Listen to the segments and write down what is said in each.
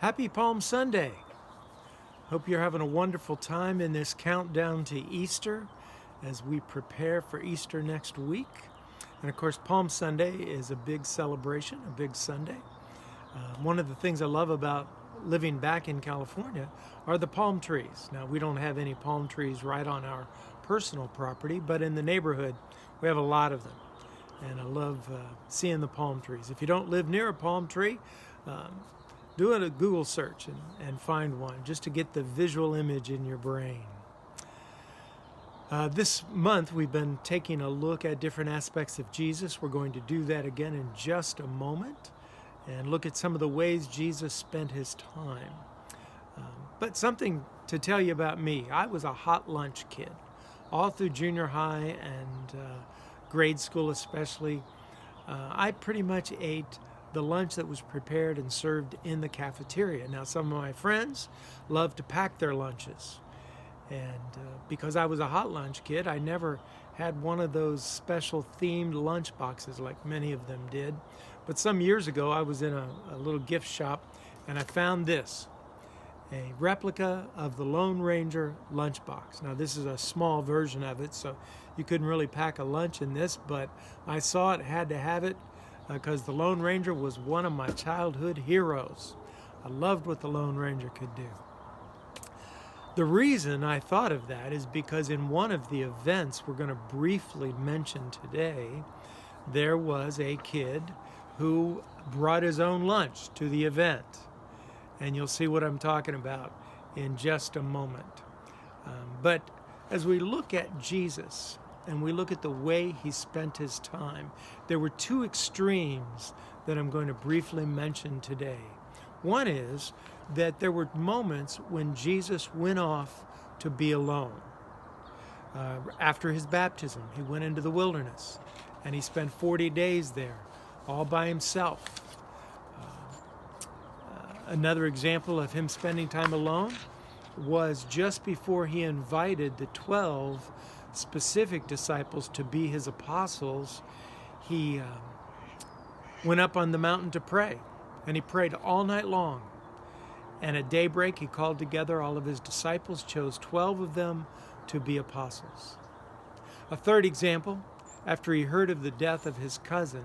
Happy Palm Sunday. Hope you're having a wonderful time in this countdown to Easter as we prepare for Easter next week. And of course, Palm Sunday is a big celebration, a big Sunday. One of the things I love about living back in California are the palm trees. Now, we don't have any palm trees right on our personal property, but in the neighborhood, we have a lot of them. And I love seeing the palm trees. If you don't live near a palm tree, do a Google search and find one just to get the visual image in your brain. This month we've been taking a look at different aspects of Jesus. We're going to do that again in just a moment and look at some of the ways Jesus spent his time. But something to tell you about me. I was a hot lunch kid all through junior high and grade school especially. I pretty much ate the lunch that was prepared and served in the cafeteria. Now, some of my friends love to pack their lunches. And because I was a hot lunch kid, I never had one of those special themed lunch boxes like many of them did. But some years ago, I was in a little gift shop and I found this, a replica of the Lone Ranger lunchbox. Now, this is a small version of it, so you couldn't really pack a lunch in this, but I saw it, had to have it, because the Lone Ranger was one of my childhood heroes. I loved what the Lone Ranger could do. The reason I thought of that is because in one of the events we're going to briefly mention today, there was a kid who brought his own lunch to the event. And you'll see what I'm talking about in just a moment. But as we look at Jesus, and we look at the way he spent his time, there were two extremes that I'm going to briefly mention today. One is that there were moments when Jesus went off to be alone. After his baptism, he went into the wilderness, and he spent 40 days there, all by himself. Another example of him spending time alone was just before he invited the 12 specific disciples to be his apostles. He went up on the mountain to pray, and he prayed all night long. And at daybreak, he called together all of his disciples, chose 12 of them to be apostles. A third example, after he heard of the death of his cousin,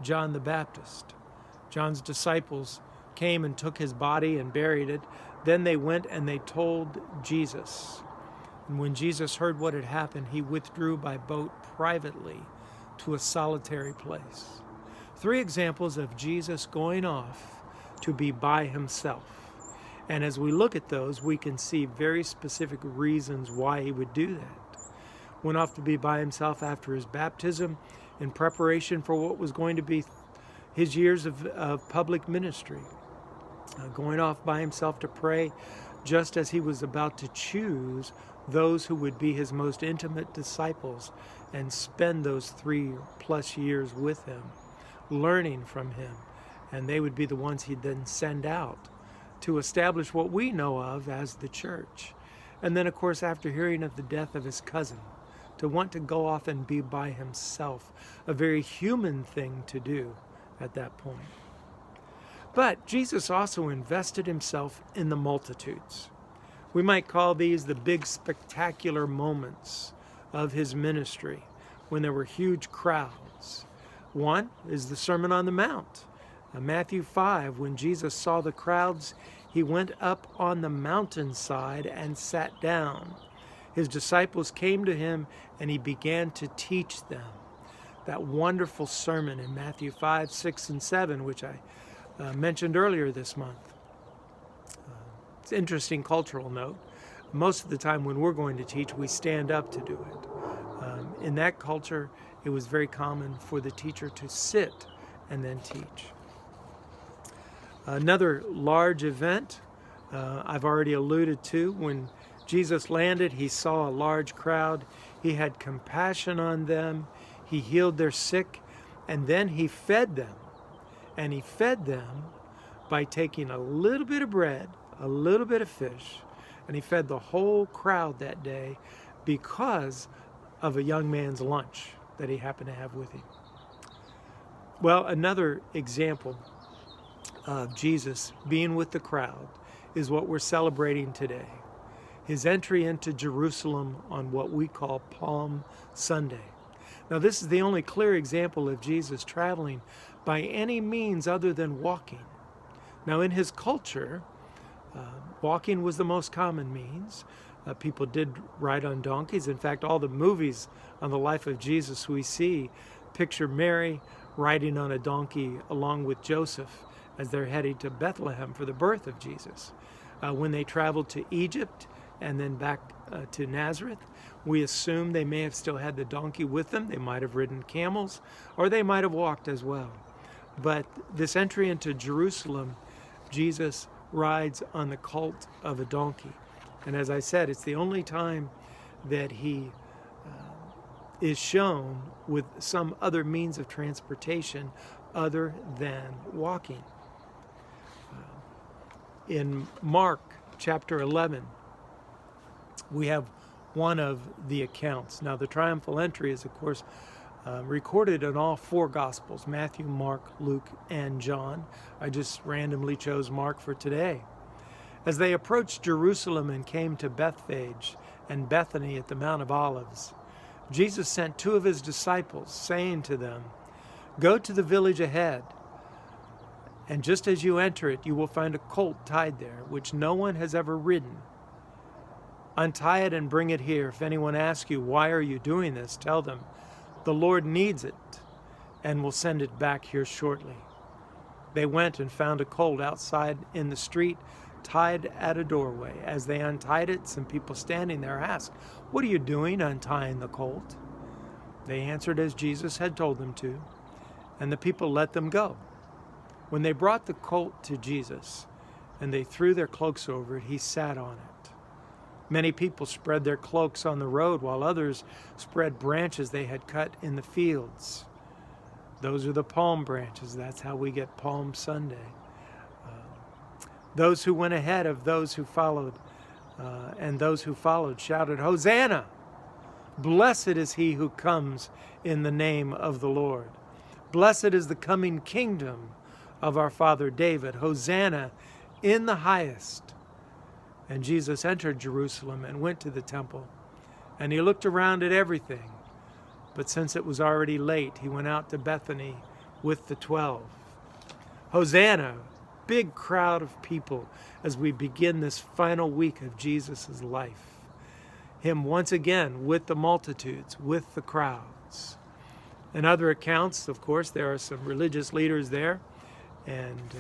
John the Baptist. John's disciples came and took his body and buried it. Then they went and they told Jesus. And when Jesus heard what had happened, he withdrew by boat privately to a solitary place. 3 examples of Jesus going off to be by himself. And as we look at those, we can see very specific reasons why he would do that. Went off to be by himself after his baptism in preparation for what was going to be his years of public ministry. Going off by himself to pray just as he was about to choose those who would be his most intimate disciples and spend those 3+ years with him, learning from him. And they would be the ones he'd then send out to establish what we know of as the church. And then, of course, after hearing of the death of his cousin, to want to go off and be by himself, a very human thing to do at that point. But Jesus also invested himself in the multitudes. We might call these the big spectacular moments of his ministry when there were huge crowds. One is the Sermon on the Mount. Matthew 5, when Jesus saw the crowds, he went up on the mountainside and sat down. His disciples came to him and he began to teach them. That wonderful sermon in Matthew 5, 6, and 7, which I mentioned earlier this month. It's an interesting cultural note. Most of the time when we're going to teach, we stand up to do it. In that culture, it was very common for the teacher to sit and then teach. Another large event I've already alluded to, when Jesus landed, he saw a large crowd. He had compassion on them. He healed their sick, and then he fed them. And he fed them by taking a little bit of bread, a little bit of fish, and he fed the whole crowd that day because of a young man's lunch that he happened to have with him. Well, another example of Jesus being with the crowd is what we're celebrating today. His entry into Jerusalem on what we call Palm Sunday. Now, this is the only clear example of Jesus traveling by any means other than walking. Now, in his culture, walking was the most common means. People did ride on donkeys. In fact, all the movies on the life of Jesus we see picture Mary riding on a donkey along with Joseph as they're heading to Bethlehem for the birth of Jesus. When they traveled to Egypt and then back to Nazareth, we assume they may have still had the donkey with them. They might have ridden camels, or they might have walked as well. But this entry into Jerusalem, Jesus rides on the colt of a donkey. And as I said, it's the only time that he is shown with some other means of transportation other than walking. In Mark chapter 11, we have one of the accounts. Now, the triumphal entry is, of course, recorded in all four Gospels: Matthew, Mark, Luke, and John. I just randomly chose Mark for today. As they approached Jerusalem and came to Bethphage and Bethany at the Mount of Olives, Jesus sent two of his disciples, saying to them, "Go to the village ahead, and just as you enter it, you will find a colt tied there, which no one has ever ridden. Untie it and bring it here. If anyone asks you, 'Why are you doing this?' tell them, 'The Lord needs it, and will send it back here shortly.' They went and found a colt outside in the street, tied at a doorway. As they untied it, some people standing there asked, 'What are you doing untying the colt?' They answered as Jesus had told them to, and the people let them go. When they brought the colt to Jesus, and they threw their cloaks over it, he sat on it. Many people spread their cloaks on the road, while others spread branches they had cut in the fields. Those are the palm branches. That's how we get Palm Sunday. Those who went ahead of those who followed, and those who followed shouted, 'Hosanna! Blessed is he who comes in the name of the Lord. Blessed is the coming kingdom of our father David. Hosanna in the highest.' And Jesus entered Jerusalem and went to the temple, and he looked around at everything. But since it was already late, he went out to Bethany with the 12. Hosanna! Big crowd of people as we begin this final week of Jesus' life. Him once again with the multitudes, with the crowds. In other accounts, of course, there are some religious leaders there, and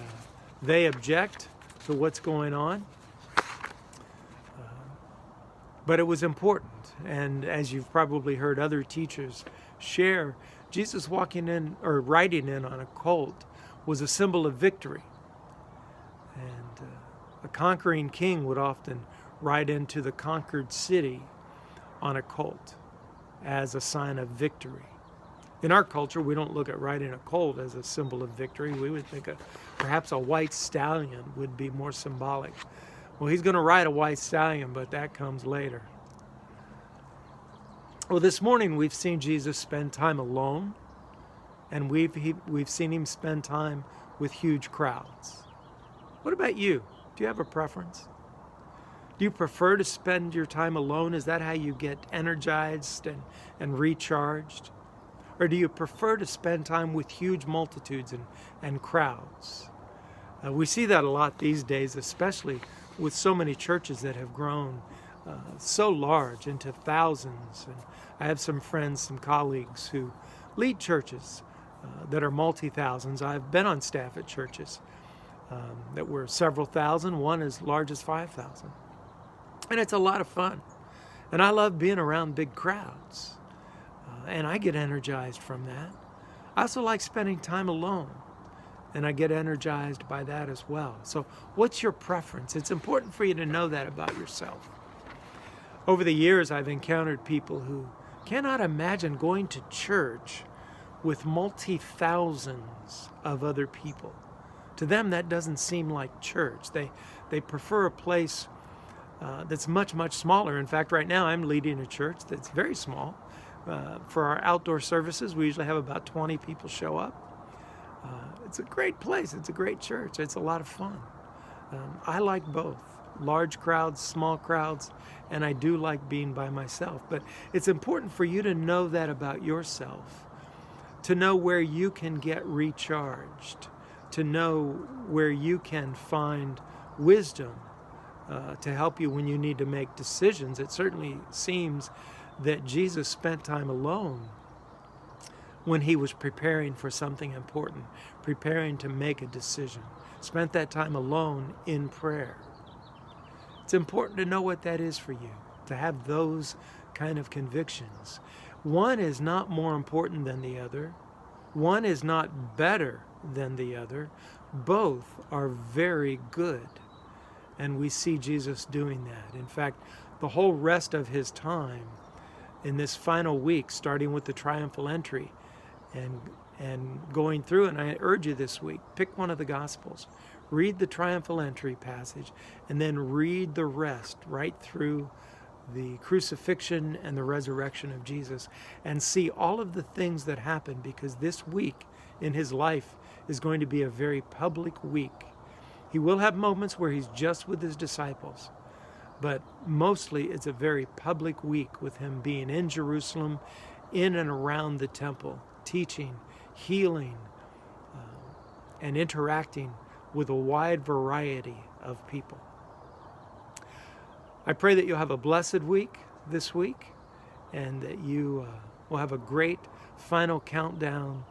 they object to what's going on. But it was important, and as you've probably heard other teachers share, Jesus walking in or riding in on a colt was a symbol of victory. And a conquering king would often ride into the conquered city on a colt as a sign of victory. In our culture, we don't look at riding a colt as a symbol of victory. We would think perhaps a white stallion would be more symbolic. Well, he's going to ride a white stallion, but that comes later. Well, this morning we've seen Jesus spend time alone, and we've seen him spend time with huge crowds. What about you? Do you have a preference? Do you prefer to spend your time alone? Is that how you get energized and recharged? Or do you prefer to spend time with huge multitudes and crowds? We see that a lot these days, especially with so many churches that have grown so large into thousands. And I have some friends, some colleagues who lead churches that are multi-thousands. I've been on staff at churches that were several thousand, one as large as 5,000. And it's a lot of fun. And I love being around big crowds. And I get energized from that. I also like spending time alone. And I get energized by that as well. So what's your preference? It's important for you to know that about yourself. Over the years, I've encountered people who cannot imagine going to church with multi-thousands of other people. To them, that doesn't seem like church. They prefer a place that's much, much smaller. In fact, right now I'm leading a church that's very small. For our outdoor services, we usually have about 20 people show up. It's a great place. It's a great church. It's a lot of fun. I like both, large crowds, small crowds, and I do like being by myself. But it's important for you to know that about yourself, to know where you can get recharged, to know where you can find wisdom to help you when you need to make decisions. It certainly seems that Jesus spent time alone when he was preparing for something important, preparing to make a decision. Spent that time alone in prayer. It's important to know what that is for you, to have those kind of convictions. One is not more important than the other. One is not better than the other. Both are very good. And we see Jesus doing that. In fact, the whole rest of his time in this final week, starting with the triumphal entry and going through, and I urge you this week, pick one of the Gospels, read the triumphal entry passage, and then read the rest right through the crucifixion and the resurrection of Jesus, and see all of the things that happened, because this week in his life is going to be a very public week. He will have moments where he's just with his disciples, but mostly it's a very public week with him being in Jerusalem, in and around the temple, teaching, healing, and interacting with a wide variety of people. I pray that you'll have a blessed week this week, and that you will have a great final countdown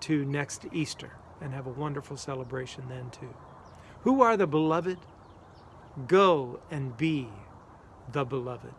to next Easter, and have a wonderful celebration then too. Who are the beloved? Go and be the beloved.